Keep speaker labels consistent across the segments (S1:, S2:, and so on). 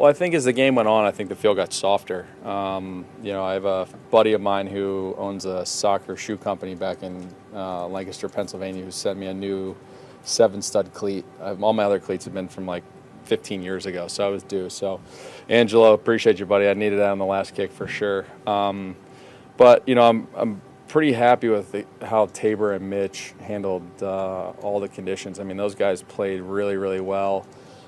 S1: Well, I think as the game went on, I think the field got softer. I have a buddy of mine who owns a soccer shoe company back in Lancaster, Pennsylvania, who sent me a new 7-stud cleat. All my other cleats have been from like 15 years ago, so I was due. So, Angelo, appreciate you, buddy. I needed that on the last kick for sure. But I'm pretty happy with how Tabor and Mitch handled all the conditions. I mean, those guys played really, really well.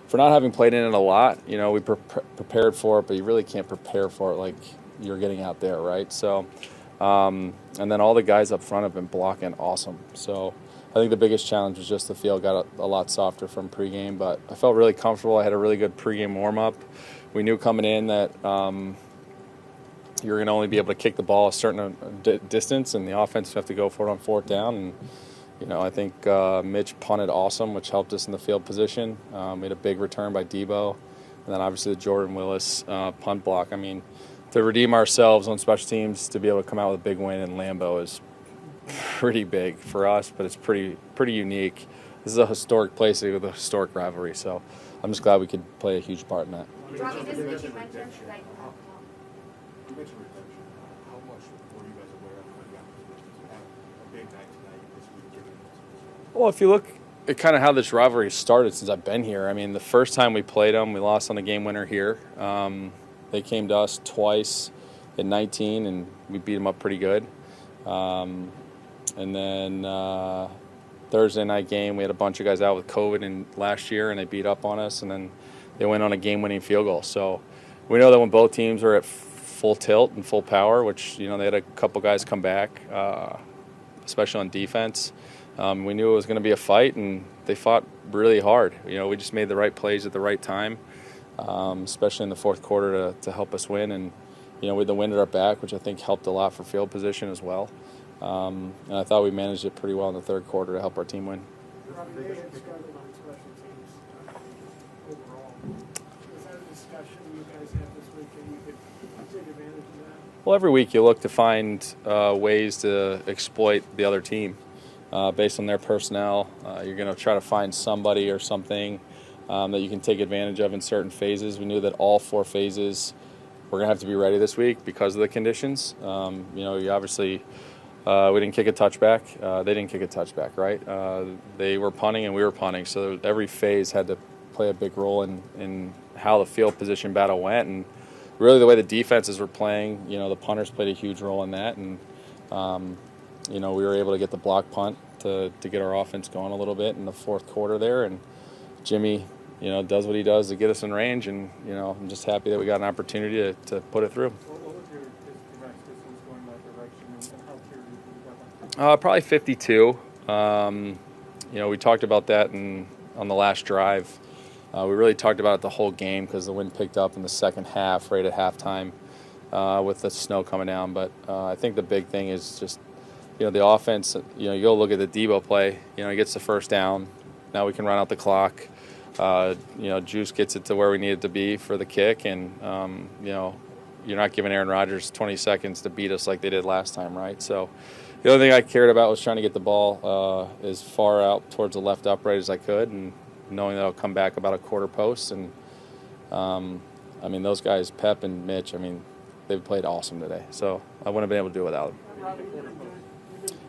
S1: For not having played in it a lot, we prepared for it, but you really can't prepare for it like you're getting out there, right? So, and then all the guys up front have been blocking awesome. So I think the biggest challenge was just the field got a lot softer from pregame, but I felt really comfortable. I had a really good pregame warm-up. We knew coming in that you're going to only be able to kick the ball a certain distance, and the offense would have to go for it on 4th down. And I think Mitch punted awesome, which helped us in the field position. Made a big return by Deebo. And then obviously the Jordan Willis punt block. I mean, to redeem ourselves on special teams, to be able to come out with a big win in Lambeau is pretty big for us, but it's pretty unique. This is a historic place with a historic rivalry, so I'm just glad we could play a huge part in that.
S2: Robbie, this week you mentioned that
S3: You mentioned redemption. How much were you guys aware of when you got to have a big night tonight this week?
S1: Well, if you look at kind of how this rivalry started since I've been here, I mean, the first time we played them, we lost on the game winner here. They came to us twice at 19, and we beat them up pretty good. And then Thursday night game, we had a bunch of guys out with COVID last year, and they beat up on us, and then they went on a game-winning field goal. So we know that when both teams are at full tilt and full power, which, they had a couple guys come back, especially on defense. We knew it was going to be a fight, and they fought really hard. We just made the right plays at the right time, especially in the fourth quarter to help us win. And, we had the wind at our back, which I think helped a lot for field position as well. And I thought we managed it pretty well in the third quarter to help our team win.
S4: Robbie, they had struggled on special teams overall. Was that a discussion you guys had this week and you could take advantage of that?
S1: Well, every week you look to find ways to exploit the other team based on their personnel. You're going to try to find somebody or something that you can take advantage of in certain phases. We knew that all 4 phases were going to have to be ready this week because of the conditions. You obviously we didn't kick a touchback. They didn't kick a touchback, right? They were punting and we were punting, so every phase had to play a big role in how the field position battle went. And really the way the defenses were playing, the punters played a huge role in that. And, we were able to get the block punt to get our offense going a little bit in the fourth quarter there. And Jimmy, does what he does to get us in range. And, I'm just happy that we got an opportunity to put it through.
S3: What was your direct distance going that direction, and how clear did you got that?
S1: Probably 52. We talked about that on the last drive. We really talked about it the whole game because the wind picked up in the second half, right at halftime, with the snow coming down. But I think the big thing is just, the offense. You go look at the Deebo play. He gets the first down. Now we can run out the clock. Juice gets it to where we need it to be for the kick, and you're not giving Aaron Rodgers 20 seconds to beat us like they did last time, right? So the only thing I cared about was trying to get the ball as far out towards the left upright as I could, and knowing that I'll come back about a quarter post. And those guys, Pep and Mitch, they've played awesome today. So I wouldn't have been able to do it without them.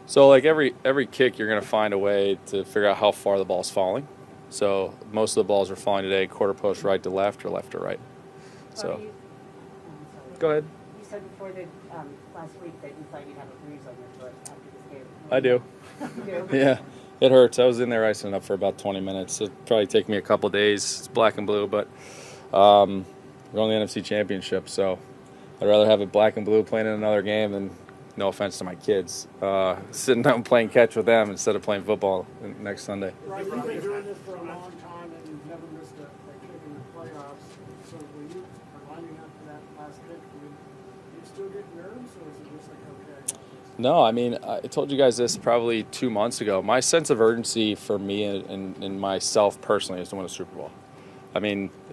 S1: So like every kick, you're going to find a way to figure out how far the ball's falling. So most of the balls are falling today quarter post right to left or left to right. So go ahead.
S5: You said before that last week that you thought you'd have a bruise on your foot after this game.
S1: I do.
S5: You do?
S1: Yeah, it hurts. I was in there icing it up for about 20 minutes. It'll probably take me a couple days. It's black and blue, but we're on the NFC Championship, so I'd rather have it black and blue playing in another game than, no offense to my kids, sitting down playing catch with them instead of playing football next Sunday.
S4: Right, you've been doing this for a long time and you've never missed a kick in the playoffs. So when you are lining up for that last kick, do you still get nerves, or is it just like, okay?
S1: No, I told you guys this probably 2 months ago. My sense of urgency for me and myself personally is to win a Super Bowl.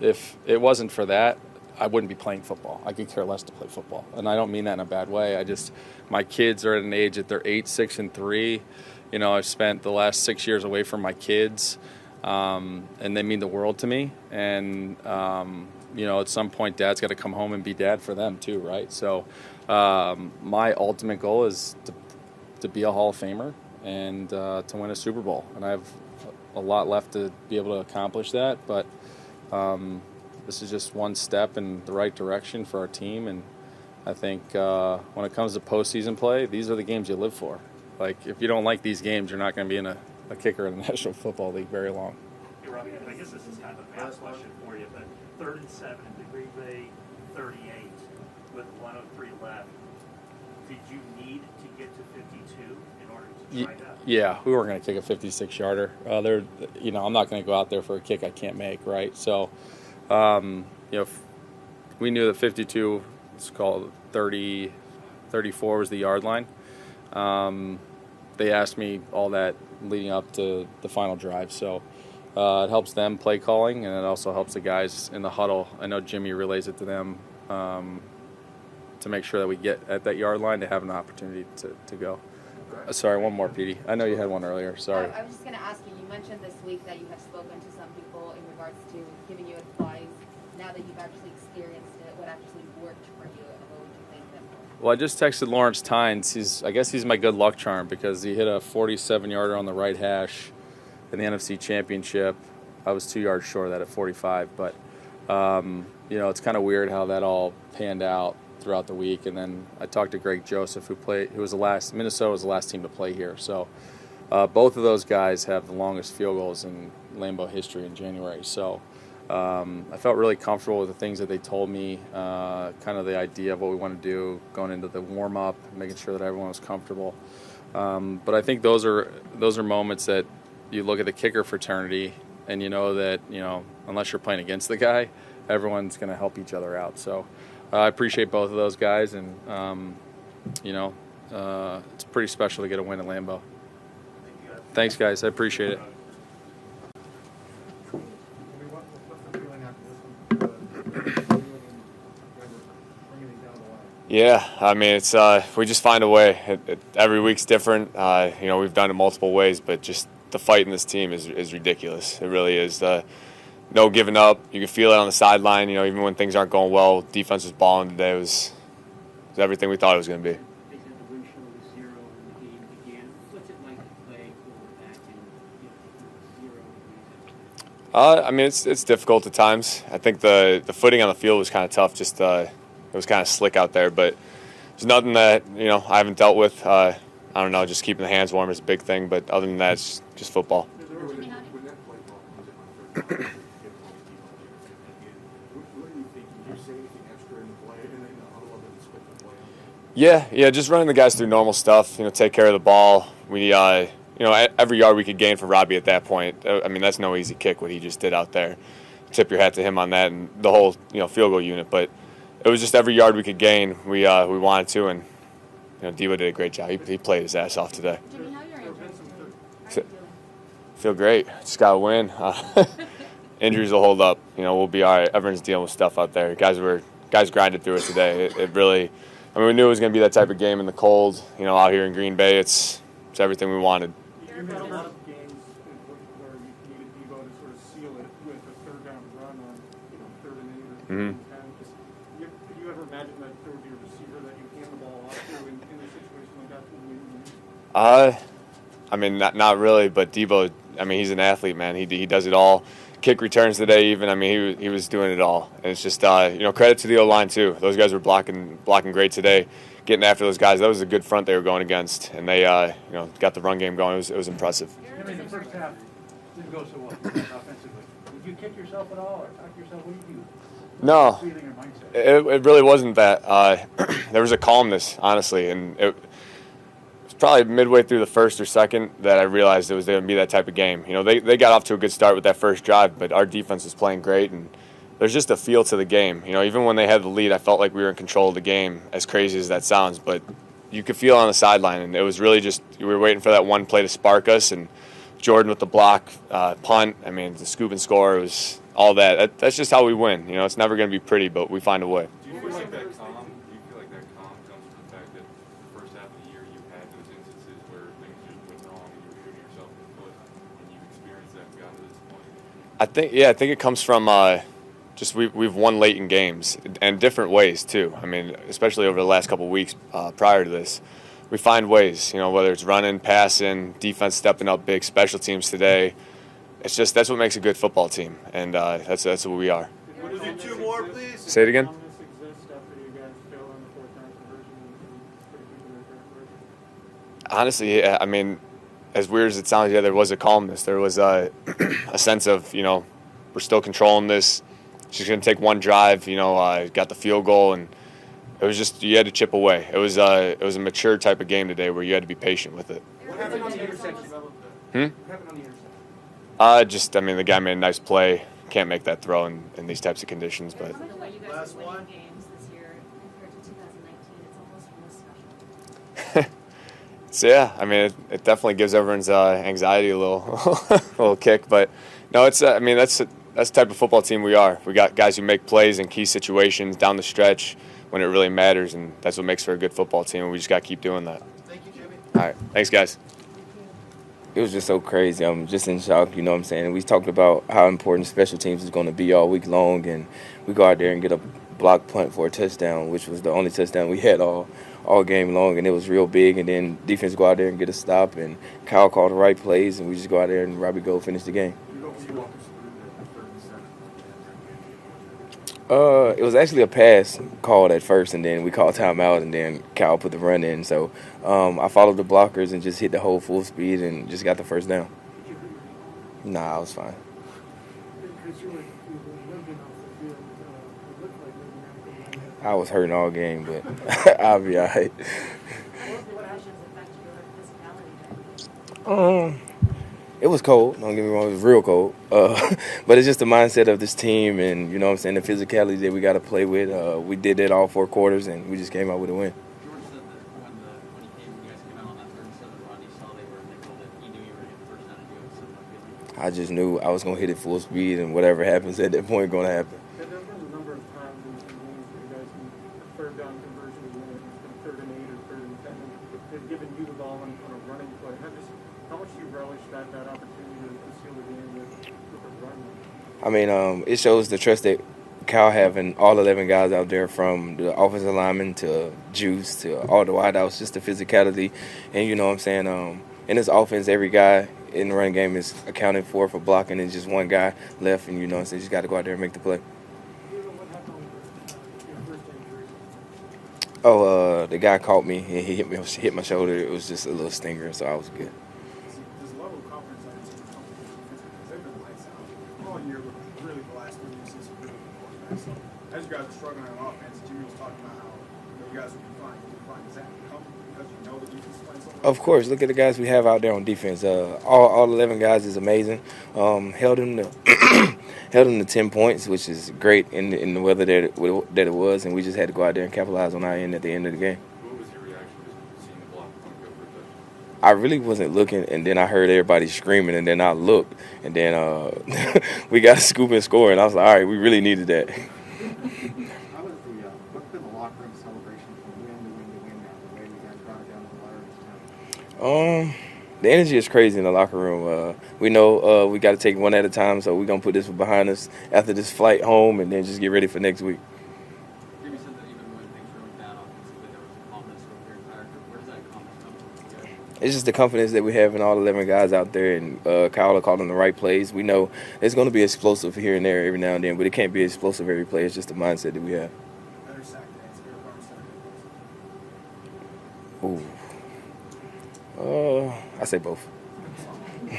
S1: If it wasn't for that, I wouldn't be playing football. I could care less to play football. And I don't mean that in a bad way. My kids are at an age that they're 8, 6, and 3. I've spent the last 6 years away from my kids, and they mean the world to me. And, at some point, Dad's got to come home and be dad for them too, right? So, my ultimate goal is to be a Hall of Famer and to win a Super Bowl, and I have a lot left to be able to accomplish that. But this is just one step in the right direction for our team, and I think when it comes to postseason play, these are the games you live for. Like, if you don't like these games, you're not going to be in a kicker in the National Football League very long.
S6: Hey, Robbie, I guess this is kind of a math question for you, but 3rd and 7 at the Green Bay 38 with 103 left. Did you need to get to 52 in order to try that?
S1: Yeah, we weren't going to kick a 56-yarder. I'm not going to go out there for a kick I can't make, right? So, we knew that 52 was called 30, 34 was the yard line. They asked me all that leading up to the final drive. So it helps them play calling, and it also helps the guys in the huddle. I know Jimmy relays it to them to make sure that we get at that yard line to have an opportunity to go. Sorry, one more, Petey. I know you had one earlier. Sorry.
S2: I was just going to ask you, you mentioned this week that you have spoken to some people in regards to giving you advice. Now that you've actually experienced it, what actually worked for you, and what would you thank them for?
S1: Well, I just texted Lawrence Tynes. I guess he's my good luck charm because he hit a 47-yarder on the right hash in the NFC Championship. I was 2 yards short of that at 45. But, it's kind of weird how that all panned out throughout the week. And then I talked to Greg Joseph, Minnesota was the last team to play here. So both of those guys have the longest field goals in Lambeau history in January. So I felt really comfortable with the things that they told me, kind of the idea of what we want to do going into the warm-up, making sure that everyone was comfortable. But I think those are moments that you look at the kicker fraternity and you know that, unless you're playing against the guy, everyone's going to help each other out. So I appreciate both of those guys, and, it's pretty special to get a win at Lambeau. Thanks, guys. I appreciate it.
S7: Yeah, I mean, it's we just find a way. Every week's different. We've done it multiple ways, but just the fight in this team is ridiculous. It really is. No giving up. You can feel it on the sideline. Even when things aren't going well, defense was balling today. It was everything we thought it was going to be.
S8: They said the win total was 0 when the game began. What's it like to play quarterback in 0
S7: I mean, it's difficult at times. I think the footing on the field was kind of tough. Just it was kind of slick out there, but there's nothing that I haven't dealt with. I don't know, just keeping the hands warm is a big thing, but other than that, it's just football.
S3: When that play call comes in on 3rd down, what do you think? Did you say anything extra in the play, and then the huddle other than split the play on?
S7: Yeah, just running the guys through normal stuff. Take care of the ball. We, every yard we could gain for Robbie at that point. I mean, that's no easy kick what he just did out there. Tip your hat to him on that and the whole field goal unit, but. It was just every yard we could gain, we wanted to, and Deebo did a great job. He played his ass off today.
S2: Jimmy, how are your injuries? How are you feeling?
S7: Feel great. Just got to win. Injuries will hold up. We'll be all right. Everyone's dealing with stuff out there. Guys grinded through it today. It really, we knew it was going to be that type of game in the cold. Out here in Green Bay, it's everything we wanted.
S4: You've had a lot of games where you needed Deebo to sort of seal it with a 3rd down run on 3rd and 8 or 3rd and 10. Could you ever imagine that there would be a receiver that you hand the ball off to in a situation like that?
S7: I mean, not really, but Deebo, he's an athlete, man. He does it all. Kick returns today even. He was doing it all. And it's just, credit to the O-line, too. Those guys were blocking great today, getting after those guys. That was a good front they were going against. And they, got the run game going. It was impressive.
S8: The first half didn't go so well offensively. Did you kick yourself at all or talk to yourself? What did you do?
S7: No,
S8: Feeling or mindset?
S7: it really wasn't that. There was a calmness, honestly, and it was probably midway through the first or second that I realized it was going to be that type of game. They got off to a good start with that first drive, but our defense was playing great, and there's just a feel to the game. Even when they had the lead, I felt like we were in control of the game, as crazy as that sounds, but you could feel it on the sideline, and it was really just we were waiting for that one play to spark us, and Jordan with the block, punt, the scoop and score, it was all that. That's just how we win. It's never going to be pretty, but we find a way.
S9: Do you feel like that calm? Do you feel like that calm comes from the fact that the first half of the year you had those instances where things just went wrong and you were shooting yourself in the foot, and you experienced that and got to this point?
S7: I think it comes from just we've won late in games and different ways too. I mean, especially over the last couple of weeks prior to this, we find ways. Whether it's running, passing, defense stepping up big, special teams today. It's just that's what makes a good football team, and that's what we are.
S3: We'll do 2 more, please.
S7: Say it again.
S4: Calmness exist after you guys fail on the 4th down conversion and pretty quickly their third conversion?
S7: Honestly, yeah, I mean, as weird as it sounds, yeah, there was a calmness. There was a sense of, we're still controlling this. She's going to take one drive, got the field goal, and it was just you had to chip away. It was a mature type of game today where you had to be patient with it.
S3: What happened on the interception?
S7: Hmm?
S3: What happened on the interception?
S7: The guy made a nice play. Can't make that throw in these types of conditions, but.
S2: The way you guys
S3: Last
S2: are winning
S3: one.
S2: games this year compared to 2019, it's almost more special.
S7: So yeah, I mean, it definitely gives everyone's anxiety a little, a little kick. But no, it's that's the type of football team we are. We got guys who make plays in key situations down the stretch when it really matters, and that's what makes for a good football team. And we just got to keep doing that.
S3: Thank you, Jimmy.
S7: All right, thanks, guys.
S10: It was just so crazy. I'm just in shock, you know what I'm saying? We talked about how important special teams is going to be all week long, and we go out there and get a block punt for a touchdown, which was the only touchdown we had all game long, and it was real big. And then defense go out there and get a stop, and Kyle called the right plays, and we just go out there and Robbie Gould finished the game.
S3: You walk us through the 3rd and 7.
S10: It was actually a pass called at first, and then we called timeout, and then Kyle put the run in. So I followed the blockers and just hit the hole full speed and just got the first down. Nah, I was fine.
S4: Because you were limping off the field, it looked like maybe you had to
S10: I was hurting all game, but I'll be all right.
S2: What actions affect your physicality?
S10: It was cold. Don't get me wrong. It was real cold. But it's just the mindset of this team and, you know what I'm saying, the physicality that we got to play with. We did it all 4 quarters, and we just came out with a win.
S11: George said that when you guys came out on that 3rd and 7 run, he saw they were nickel, that he knew you were going to get the first down and do it. So
S10: I just knew I was going to hit it full speed, and whatever happens at that point going to happen.
S4: There's been a number of times in games where you guys can a 3rd down conversion win, it's been 3rd and 8 or 3rd and 10, and they've given you the ball on a running play. How much do you relish that opportunity to seal the game with a run?
S10: I mean, it shows the trust that Cal having all 11 guys out there, from the offensive lineman to Juice to all the wideouts, just the physicality. And you know what I'm saying, in this offense, every guy in the running game is accounted for blocking, and just one guy left, and you know what I'm saying, you just got to go out there and make the play.
S4: What happened with your first injury?
S10: Oh, the guy caught me, and he hit my shoulder. It was just a little stinger, so I was good.
S3: There's a level of confidence on your team because they've been lights out all year, but really the last 3 weeks is really important. So as you guys are struggling on offense, Jimmy was talking about how you guys will be fine. Does that come because you know the defense is playing so well?
S10: Of course, look at the guys we have out there on defense. All 11 guys is amazing. Held them to 10 points, which is great in the weather that it was, and we just had to go out there and capitalize on our end at the end of the game.
S9: What was your reaction to seeing the block punt go for a touchdown?
S10: I really wasn't looking, and then I heard everybody screaming, and then I looked, and then we got a scoop and score, and I was like, all right, we really needed that.
S3: What's been the locker room celebration from win to win now? The way you guys brought it down to the wire this time.
S10: The energy is crazy in the locker room. We know we got to take one at a time, so we're going to put this behind us after this flight home and then just get ready for next week.
S11: Jimmy said that even when things were going bad offensively, there was confidence over your entire group. Where does that confidence come from? Yeah.
S10: It's just the confidence that we have in all 11 guys out there, and Kyle will call them the right plays. We know it's going to be explosive here and there every now and then, but it can't be explosive every play. It's just the mindset that we have.
S3: Better sack dance, better bar sack.
S10: Ooh. I say both.
S2: You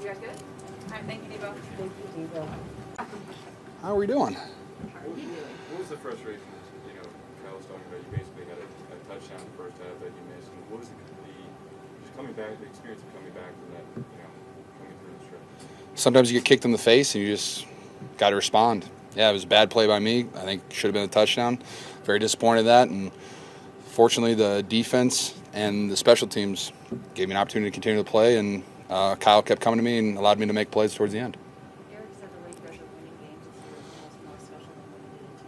S2: guys good? All right, thank you, Deebo.
S5: Thank you, Deebo.
S1: How are we doing?
S9: What was the frustration? Kyle was talking about you basically had a touchdown in the first half that you missed. And what was the just coming back, the experience of coming back from that, coming through the stretch?
S1: Sometimes you get kicked in the face and you just got to respond. Yeah, it was a bad play by me. I think should have been a touchdown. Very disappointed in that, and fortunately the defense and the special teams gave me an opportunity to continue to play, and Kyle kept coming to me and allowed me to make plays towards the end.
S2: Eric said the way you guys are winning games this year is almost more special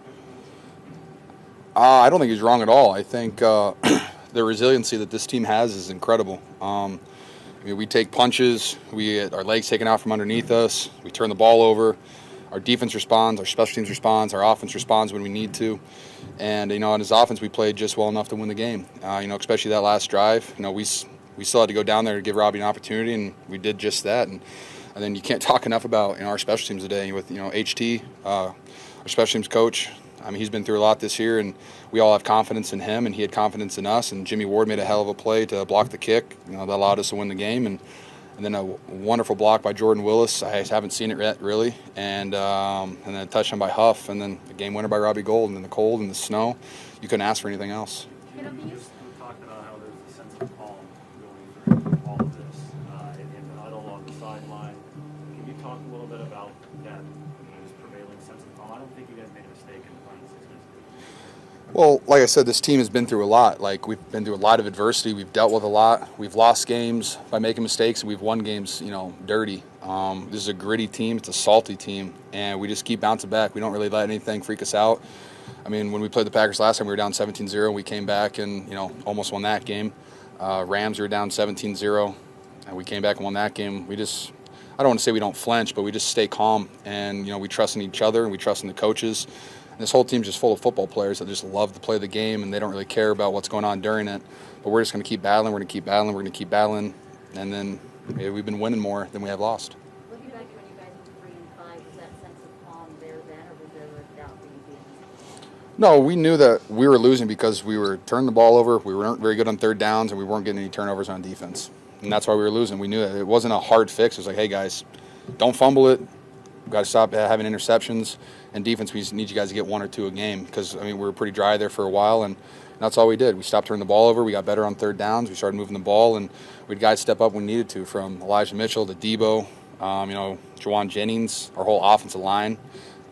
S2: than winning games.
S1: I don't think he's wrong at all. I think the resiliency that this team has is incredible. We take punches, we get our legs taken out from underneath us, we turn the ball over.
S12: our defense responds, our special teams responds, our offense responds when we need to. And, you know, on his offense, we played just well enough to win the game. You know, especially that last drive. You know, we still had to go down there to give Robbie an opportunity, and we did just that. And then you can't talk enough about, you know, our special teams today with, you know, HT, our special teams coach. I mean, he's been through a lot this year, and we all have confidence in him, and he had confidence in us. And Jimmy Ward made a hell of a play to block the kick, you know, that allowed us to win the game. And then a wonderful block by Jordan Willis. I haven't seen it yet, really. And then a touchdown by Huff, and then a game winner by Robbie Gould. And then the cold and the snow, you couldn't ask for anything else.
S6: We talked about how there's a sense of calm going through all of this, and the huddle on the sideline. Can you talk a little bit about that, this prevailing sense of calm? I don't think you guys made a mistake in the final 6 minutes.
S12: Well, like I said, this team has been through a lot. Like, we've been through a lot of adversity. We've dealt with a lot. We've lost games by making mistakes, and we've won games, you know, dirty. This is a gritty team. It's a salty team, and we just keep bouncing back. We don't really let anything freak us out. I mean, when we played the Packers last time, we were down 17-0. We came back and, you know, almost won that game. Rams, we were down 17-0, and we came back and won that game. We just, I don't want to say we don't flinch, but we just stay calm, and, you know, we trust in each other, and we trust in the coaches. And this whole team's just full of football players that just love to play the game, and they don't really care about what's going on during it. But we're just going to keep battling. We're going to keep battling. We're going to keep battling. And then we've been winning more than we have lost.
S5: Looking back when you guys were 3-5, was that sense of calm there then, or was there a doubt being beaten?
S12: No, we knew that we were losing because we were turning the ball over. We weren't very good on third downs, and we weren't getting any turnovers on defense. And that's why we were losing. We knew that it wasn't a hard fix. It was like, hey, guys, don't fumble it. We've got to stop having interceptions. And defense, we just need you guys to get 1 or 2 a game because, I mean, we were pretty dry there for a while, and that's all we did. We stopped turning the ball over. We got better on third downs. We started moving the ball, and we had guys step up when we needed to, from Elijah Mitchell to Deebo, you know, Jawan Jennings, our whole offensive line.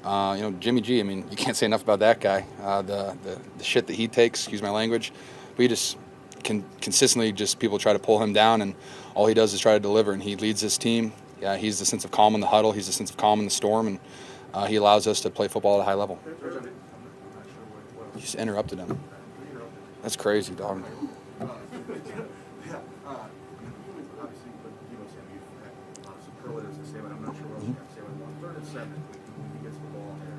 S12: You know, Jimmy G, I mean, you can't say enough about that guy. The shit that he takes, excuse my language. But he just consistently just people try to pull him down, and all he does is try to deliver, and he leads this team. Yeah, he's the sense of calm in the huddle. He's the sense of calm in the storm, and he allows us to play football at a high level. You just interrupted him. That's crazy, dog.
S3: Obviously, but Deebo Samuel, you've had a lot of superlatives to say, but I'm not sure what else you have to say about 3rd and 7 when he gets the ball there.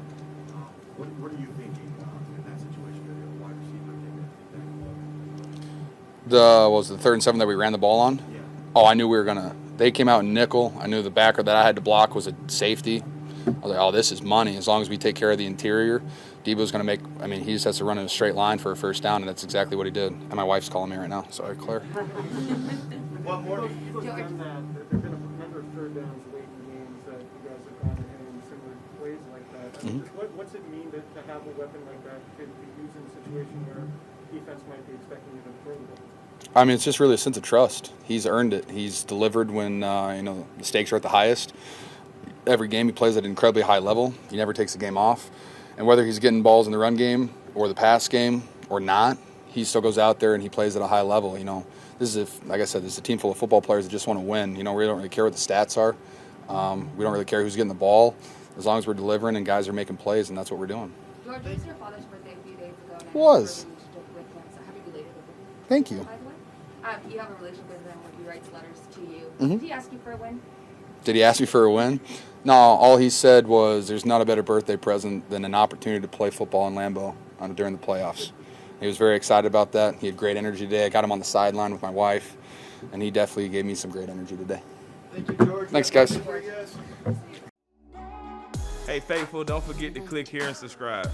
S3: What are you thinking in that situation? You're a wide receiver,
S12: Was the 3rd and 7 that we ran the ball on?
S3: Yeah.
S12: Oh, I knew we were gonna. They came out in nickel. I knew the backer that I had to block was a safety. I was like, oh, this is money. As long as we take care of the interior, Deebo's going to make, I mean, he just has to run in a straight line for a first down, and that's exactly what he did. And my wife's calling me right now. Sorry, Claire.
S4: What more? Deebo's done that. There have been a number of third downs late in games that you guys have gone to him in similar plays like that. I mean, what's it mean to have a weapon like that to be used in a situation where defense might be expecting you to throw the ball?
S12: I mean, it's just really a sense of trust. He's earned it. He's delivered when, you know, the stakes are at the highest. Every game he plays at an incredibly high level. He never takes a game off. And whether he's getting balls in the run game or the pass game or not, he still goes out there and he plays at a high level. You know, this is, like I said, this is a team full of football players that just want to win. You know, we don't really care what the stats are. We don't really care who's getting the ball, as long as we're delivering and guys are making plays, and that's what we're doing.
S2: George, it was your father's birthday a few days ago.
S12: It was.
S2: With him, so happy belated with him.
S12: Thank you.
S2: By the way, you have a relationship with him when he writes letters to you.
S12: Mhm.
S2: Did he ask you for a win?
S12: Did he ask me for a win? No, all he said was there's not a better birthday present than an opportunity to play football in Lambeau during the playoffs. He was very excited about that. He had great energy today. I got him on the sideline with my wife, and he definitely gave me some great energy today.
S3: Thank you, George.
S12: Thanks, guys.
S13: Hey, faithful, don't forget to click here and subscribe.